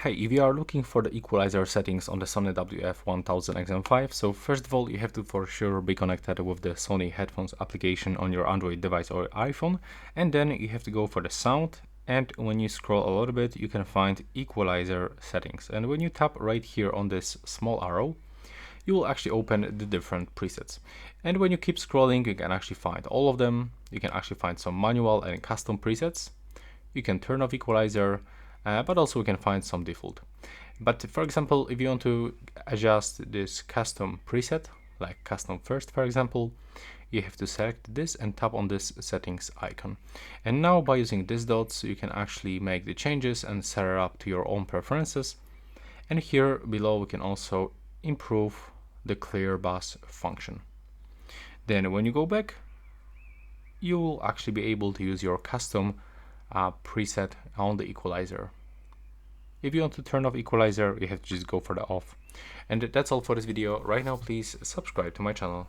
Hey, if you are looking for the equalizer settings on the Sony WF-1000XM5, so first of all, you have to for sure be connected with the Sony Headphones application on your Android device or iPhone, and then you have to go for the sound, and when you scroll a little bit, you can find equalizer settings. And when you tap right here on this small arrow, you will actually open the different presets. And when you keep scrolling, you can actually find all of them. You can actually find some manual and custom presets. You can turn off equalizer, but also we can find some default. But for example, if you want to adjust this custom preset, like custom first, for example, you have to select this and tap on this settings icon. And now by using these dots, you can actually make the changes and set it up to your own preferences. And here below, we can also improve the clear bass function. Then when you go back, you will actually be able to use your custom preset on the equalizer. If you want to turn off equalizer, you have to just go for the off. And that's all for this video. Right now, please subscribe to my channel.